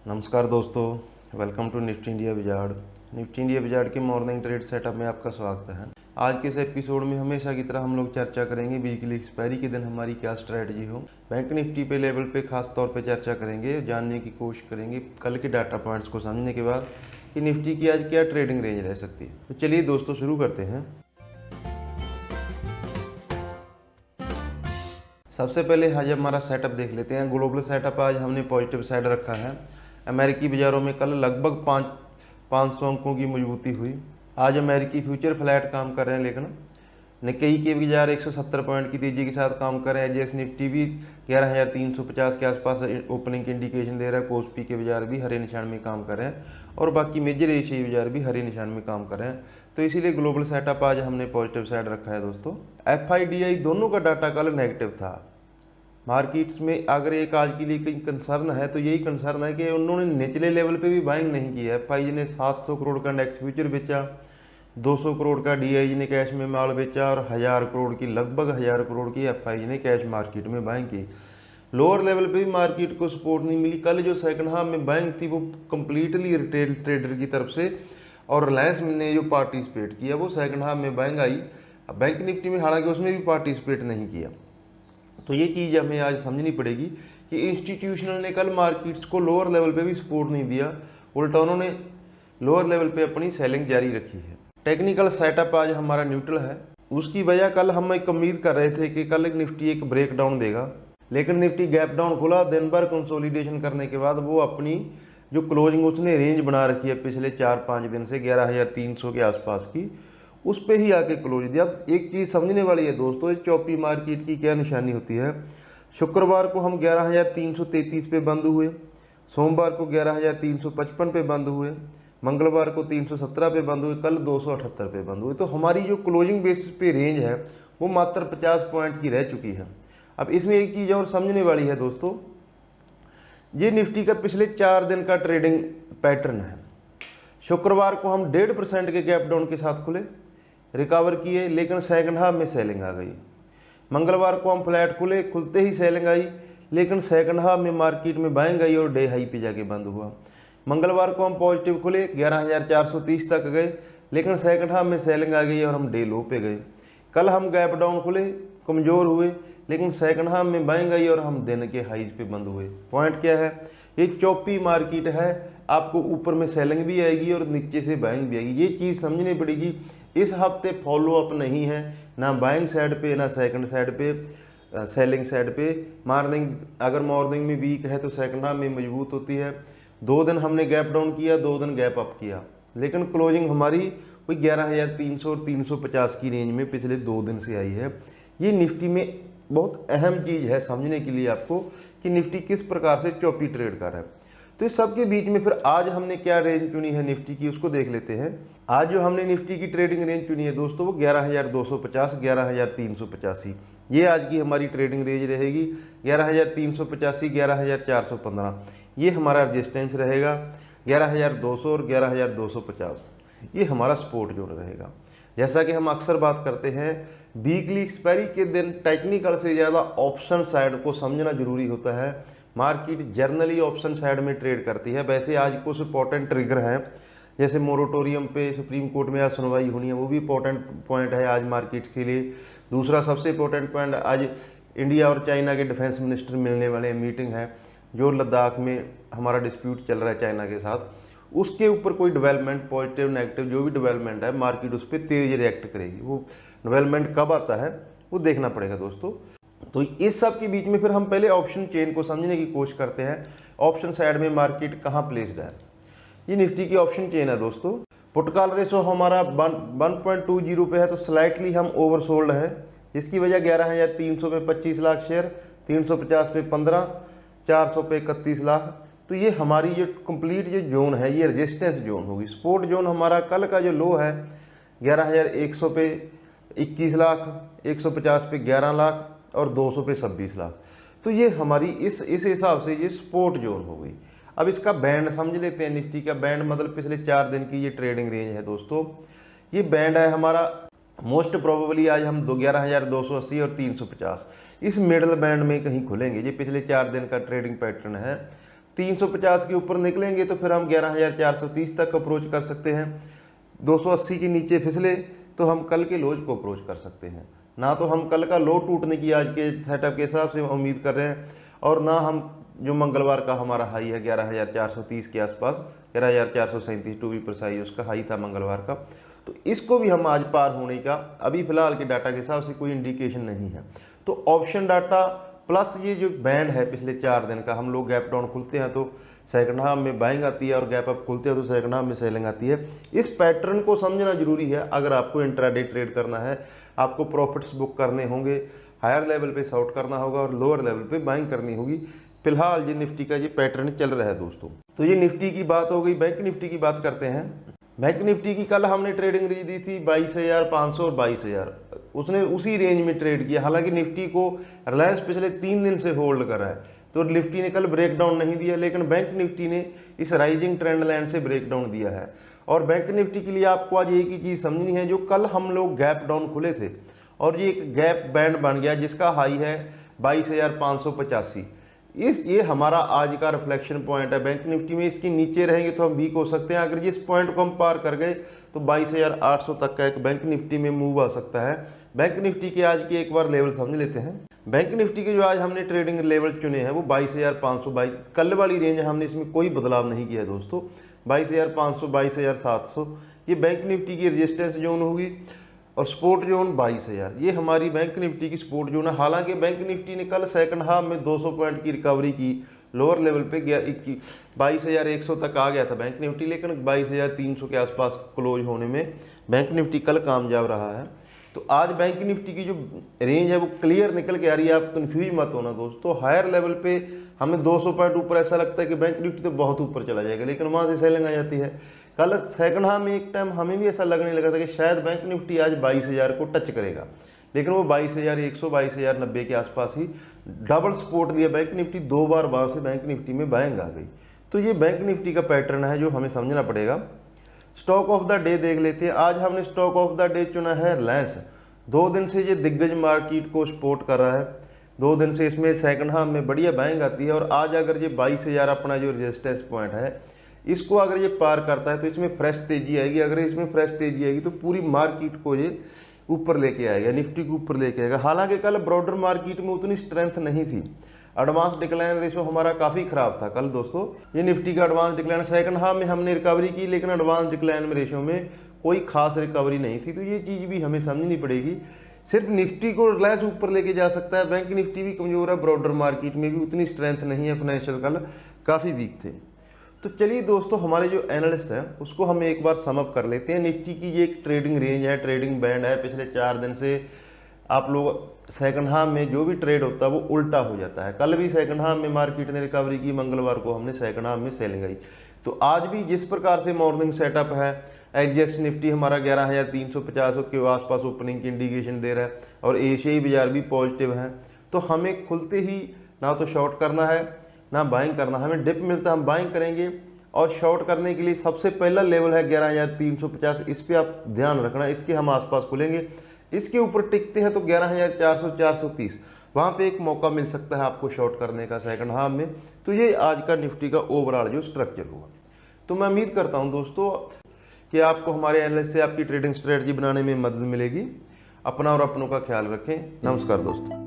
नमस्कार दोस्तों, welcome to Nifty India Wizard. Nifty India Wizard के मॉर्निंग ट्रेड सेटअप में आपका स्वागत है। आज के इस एपिसोड में हमेशा की तरह हम लोग चर्चा करेंगे वीकली एक्सपायरी के दिन हमारी क्या स्ट्रैटेजी हो। बैंक निफ्टी पे लेवल पे खास तौर पे चर्चा करेंगे, जानने की कोशिश करेंगे कल के डाटा पॉइंट्स को समझने के बाद कि निफ्टी की आज क्या ट्रेडिंग रेंज रह सकती है। तो चलिए दोस्तों शुरू करते हैं। सबसे पहले आज हमारा सेटअप देख लेते हैं। ग्लोबल सेटअप आज हमने पॉजिटिव साइड रखा है। अमेरिकी बाज़ारों में कल लगभग 500 अंकों की मजबूती हुई। आज अमेरिकी फ्यूचर फ्लैट काम कर रहे हैं, लेकिन निक्केई के बाजार 170 पॉइंट की तेजी के साथ काम कर रहे हैं। एजेक्स निफ्टी भी 11,350 के आसपास ओपनिंग की इंडिकेशन दे रहा है। कोस्पी के बाजार भी हरे निशान में काम कर रहे हैं और बाकी मेजर एशियाई बाजार भी हरे निशान में काम कर रहे हैं। तो इसीलिए ग्लोबल सेटअप आज हमने पॉजिटिव साइड रखा है दोस्तों। FIDI दोनों का डाटा कल नेगेटिव था। मार्केट्स में अगर एक आज के लिए कहीं कंसर्न है तो यही कंसर्न है कि उन्होंने निचले लेवल पे भी बाइंग नहीं की है। FIG ने 700 करोड़ का इंडेक्स फ्यूचर बेचा, 200 करोड़ का DIG ने कैश में माल बेचा और 1000 करोड़ की लगभग 1000 करोड़ की FIG ने कैश मार्केट में बाइंग की। लोअर लेवल पे भी मार्केट को सपोर्ट नहीं मिली। कल जो सेकंड हाफ में बाइंग थी वो कंप्लीटली रिटेल ट्रेडर की तरफ से और रिलायंस ने जो पार्टिसिपेट किया वो सेकंड हाफ में बाइंग आई। बैंक निफ्टी में हालांकि उसने भी पार्टिसिपेट नहीं किया। तो ये चीज़ हमें आज समझनी पड़ेगी कि इंस्टीट्यूशनल ने कल मार्केट्स को लोअर लेवल पे भी सपोर्ट नहीं दिया, उल्टा उन्होंने लोअर लेवल पे अपनी सेलिंग जारी रखी है। टेक्निकल सेटअप आज हमारा न्यूट्रल है। उसकी वजह कल हम एक उम्मीद कर रहे थे कि कल निफ्टी एक ब्रेक डाउन देगा, लेकिन निफ्टी गैप डाउन खुला। दिन भर कंसोलिडेशन करने के बाद वो अपनी जो क्लोजिंग उसने रेंज बना रखी है पिछले 4-5 दिन से 11,300 के आसपास की, उस पे ही आके क्लोज दिया। अब एक चीज़ समझने वाली है दोस्तों, चौपी मार्केट की क्या निशानी होती है। शुक्रवार को हम 11,333 पे बंद हुए, सोमवार को 11,355 पे बंद हुए, मंगलवार को 317 पे बंद हुए, कल 278 पे बंद हुए। तो हमारी जो क्लोजिंग बेसिस पे रेंज है वो मात्र 50 पॉइंट की रह चुकी है। अब इसमें एक चीज़ और समझने वाली है दोस्तों, ये निफ्टी का पिछले 4 दिन का ट्रेडिंग पैटर्न है। शुक्रवार को हम 1.5% के गैप डाउन के साथ खुले, रिकवर किए, लेकिन सेकंड हाफ में सेलिंग आ गई। मंगलवार को हम फ्लैट खुले, खुलते ही सेलिंग आई, लेकिन सेकंड हाफ में मार्केट में बाइंग आई और डे हाई पे जाके बंद हुआ। मंगलवार को हम पॉजिटिव खुले, 11,430 तक गए, लेकिन सेकंड हाफ में सेलिंग आ गई और हम डे लो पे गए। कल हम गैप डाउन खुले, कमज़ोर हुए, लेकिन सेकंड हाफ में बाइंग आई और हम दिन के हाईज पे बंद हुए। पॉइंट क्या है, ये चौपी मार्केट है। आपको ऊपर में सेलिंग भी आएगी और नीचे से बाइंग भी आएगी। ये चीज़ समझनी पड़ेगी। इस हफ्ते फॉलो अप नहीं है, ना बाइंग साइड पे ना सेकंड साइड पे, सेलिंग साइड पे। अगर मॉर्निंग में वीक है तो सेकंड हाफ में मजबूत होती है। 2 दिन हमने गैप डाउन किया, 2 दिन गैप अप किया, लेकिन क्लोजिंग हमारी वही 11,300 और 350 की रेंज में पिछले 2 दिन से आई है। ये निफ्टी में बहुत अहम चीज़ है समझने के लिए आपको कि निफ्टी किस प्रकार से चौपी ट्रेड कर रहा है। तो इस सब के बीच में फिर आज हमने क्या रेंज चुनी है निफ्टी की, उसको देख लेते हैं। आज जो हमने निफ्टी की ट्रेडिंग रेंज चुनी है दोस्तों वो 11,250, 11,385, ये आज की हमारी ट्रेडिंग रेंज रहेगी। 11,385, 11,415 ये हमारा रेजिस्टेंस रहेगा। 11,200 और 11,250 ये हमारा सपोर्ट जोन रहेगा। जैसा कि हम अक्सर बात करते हैं, वीकली एक्सपायरी के दिन टेक्निकल से ज़्यादा ऑप्शन साइड को समझना जरूरी होता है। मार्केट जर्नली ऑप्शन साइड में ट्रेड करती है। वैसे आज कुछ इंपॉर्टेंट ट्रिगर हैं, जैसे मोरेटोरियम पे सुप्रीम कोर्ट में आज सुनवाई होनी है, वो भी इंपॉर्टेंट पॉइंट है आज मार्केट के लिए। दूसरा सबसे इंपॉर्टेंट पॉइंट, आज इंडिया और चाइना के डिफेंस मिनिस्टर मिलने वाले मीटिंग है। जो लद्दाख में हमारा डिस्प्यूट चल रहा है चाइना के साथ, उसके ऊपर कोई डेवलपमेंट, पॉजिटिव नेगेटिव जो भी डेवलपमेंट है, मार्केट उस पर तेज रिएक्ट करेगी। वो डेवलपमेंट कब आता है वो देखना पड़ेगा दोस्तों। तो इस सब के बीच में फिर हम पहले ऑप्शन चेन को समझने की कोशिश करते हैं। ऑप्शन साइड में मार्केट कहाँ प्लेस्ड है। ये निफ्टी की ऑप्शन चेन है दोस्तों। पुट कॉल रेशो हमारा 1.20 पे है, तो स्लाइटली हम ओवरसोल्ड है, जिसकी वजह 11,300 पे 25 लाख शेयर, 350 पे 15, 400 पे 31 लाख। तो ये हमारी जो कंप्लीट जो जोन है ये रेजिस्टेंस जोन होगी। सपोर्ट जोन हमारा कल का जो लो है 11,100 पे 21 लाख, 150 पे 11 लाख और 200 पे 26 लाख। तो ये हमारी इस हिसाब से ये सपोर्ट जोन हो गई। अब इसका बैंड समझ लेते हैं। निफ्टी का बैंड मतलब पिछले 4 दिन की ये ट्रेडिंग रेंज है दोस्तों। ये बैंड है हमारा मोस्ट प्रोबेबली आज हम 11,280 और 350 इस मिडल बैंड में कहीं खुलेंगे। ये पिछले 4 दिन का ट्रेडिंग पैटर्न है। 350 के ऊपर निकलेंगे तो फिर हम 11,430 तक अप्रोच कर सकते हैं। 280 के नीचे फिसले तो हम कल के लोज को अप्रोच कर सकते हैं। ना तो हम कल का लो टूटने की आज के सेटअप के हिसाब से उम्मीद कर रहे हैं, और ना हम जो मंगलवार का हमारा हाई है 11,430 के आसपास, 11,437 टू बी प्रिसाइज उसका हाई था मंगलवार का, तो इसको भी हम आज पार होने का अभी फिलहाल के डाटा के हिसाब से कोई इंडिकेशन नहीं है। तो ऑप्शन डाटा प्लस ये जो बैंड है पिछले 4 दिन का, हम लोग गैप डाउन खुलते हैं तो सेकंड हाफ में बाइंग आती है और गैप अप खुलते हैं तो सेकंड हाफ में सेलिंग आती है। इस पैटर्न को समझना जरूरी है अगर आपको इंट्राडे ट्रेड करना है, आपको प्रॉफिट्स बुक करने होंगे, हायर लेवल पे शॉर्ट करना होगा और लोअर लेवल पे बाइंग करनी होगी। फिलहाल ये निफ्टी का ये पैटर्न चल रहा है दोस्तों। तो ये निफ्टी की बात हो गई। बैंक निफ्टी की बात करते हैं। बैंक निफ्टी की कल हमने ट्रेडिंग रेंज दी थी 22,500 और 22,000, उसने उसी रेंज में ट्रेड किया। हालांकि निफ्टी को रिलायंस पिछले 3 दिन से होल्ड कर रहा है, तो निफ्टी ने कल ब्रेकडाउन नहीं दिया, लेकिन बैंक निफ्टी ने इस राइजिंग ट्रेंड लाइन से ब्रेकडाउन दिया है। और बैंक निफ्टी के लिए आपको आज एक ही चीज़ समझनी है, जो कल हम लोग गैप डाउन खुले थे और ये एक गैप बैंड बन गया जिसका हाई है 22,585। ये हमारा आज का रिफ्लेक्शन पॉइंट है बैंक निफ्टी में। इसके नीचे रहेंगे तो हम वीक हो सकते हैं। अगर इस पॉइंट को हम पार कर गए तो 22,800 तक का एक बैंक निफ्टी में मूव आ सकता है। बैंक निफ्टी के आज के एक बार लेवल समझ लेते हैं। बैंक निफ्टी के जो आज हमने ट्रेडिंग लेवल चुने हैं वो 22,522, कल वाली रेंज है, हमने इसमें कोई बदलाव नहीं किया दोस्तों। 22,500, 22,700 ये बैंक निफ्टी की रेजिस्टेंस जोन होगी और सपोर्ट जोन 22,000, ये हमारी बैंक निफ्टी की सपोर्ट जोन है। हालांकि बैंक निफ्टी ने कल सेकंड हाफ में 200 पॉइंट की रिकवरी की, लोअर लेवल पे गया 22,100 तक आ गया था बैंक निफ्टी, लेकिन 22,300 के आसपास क्लोज होने में बैंक निफ्टी कल कामयाब रहा है। तो आज बैंक निफ्टी की जो रेंज है वो क्लियर निकल के आ रही है, आप कंफ्यूज मत होना दोस्तों। हायर लेवल पे हमें 200 पॉइंट ऊपर ऐसा लगता है कि बैंक निफ्टी तो बहुत ऊपर चला जाएगा, लेकिन वहाँ से सेलिंग आ जाती है। कल सेकंड हाफ में एक टाइम हमें भी ऐसा लगने लगा था कि शायद बैंक निफ्टी आज 22,000 को टच करेगा, लेकिन वो 22,100, 22,090 के आसपास ही डबल सपोर्ट दिया बैंक निफ्टी, 2 बार वहाँ से बैंक निफ्टी में बाइंग आ गई। तो ये बैंक निफ्टी का पैटर्न है जो हमें समझना पड़ेगा। स्टॉक ऑफ द डे देख लेते हैं। आज हमने स्टॉक ऑफ द डे चुना है रिलायंस। 2 दिन से ये दिग्गज मार्केट को सपोर्ट कर रहा है, 2 दिन से इसमें सेकंड हाफ में बढ़िया बाइंग आती है। और आज अगर ये 22,000 अपना जो रेजिस्टेंस पॉइंट है, इसको अगर ये पार करता है तो इसमें फ्रेश तेजी आएगी। अगर इसमें फ्रेश तेजी आएगी तो पूरी मार्केट को ये ऊपर लेके आएगा, निफ्टी को ऊपर लेके आएगा। हालांकि कल ब्रॉडर मार्केट में उतनी स्ट्रेंथ नहीं थी, एडवांस डिक्लाइन रेशो हमारा काफ़ी खराब था कल दोस्तों। ये निफ्टी का एडवांस डिक्लाइन सेकंड हाफ में हमने रिकवरी की, लेकिन एडवांस डिक्लाइन रेशो में कोई खास रिकवरी नहीं थी। तो ये चीज़ भी हमें समझनी पड़ेगी। सिर्फ निफ्टी को रिलायंस ऊपर लेके जा सकता है, बैंक निफ्टी भी कमजोर है, ब्रॉडर मार्केट में भी उतनी स्ट्रेंथ नहीं है, फाइनेंशियल कल काफ़ी वीक थे। तो चलिए दोस्तों, हमारे जो एनालिस्ट हैं उसको हम एक बार समअप कर लेते हैं। निफ्टी की ये एक ट्रेडिंग रेंज है, ट्रेडिंग बैंड है। पिछले 4 दिन से आप लोग सेकंड हाफ में जो भी ट्रेड होता है वो उल्टा हो जाता है। कल भी सेकंड हाफ में मार्केट ने रिकवरी की, मंगलवार को हमने सेकंड हाफ में सेलिंग आई। तो आज भी जिस प्रकार से मॉर्निंग सेटअप है, एग्जेक्स निफ्टी हमारा 11,350 के आसपास ओपनिंग की इंडिकेशन दे रहा है और एशियाई बाजार भी पॉजिटिव है। तो हमें खुलते ही ना तो शॉर्ट करना है ना बाइंग करना, हमें डिप मिलता है हम बाइंग करेंगे। और शॉर्ट करने के लिए सबसे पहला लेवल है 11,350, इस पे आप ध्यान रखना, इसके हम आसपास खुलेंगे। इसके ऊपर टिकते हैं तो 11,400, 430 वहाँ पे एक मौका मिल सकता है आपको शॉर्ट करने का सेकंड हाफ में। तो ये आज का निफ्टी का ओवरऑल जो स्ट्रक्चर हुआ। तो मैं उम्मीद करता हूँ दोस्तों कि आपको हमारे एनालिस्ट से आपकी ट्रेडिंग स्ट्रेटजी बनाने में मदद मिलेगी। अपना और अपनों का ख्याल रखें। नमस्कार दोस्तों।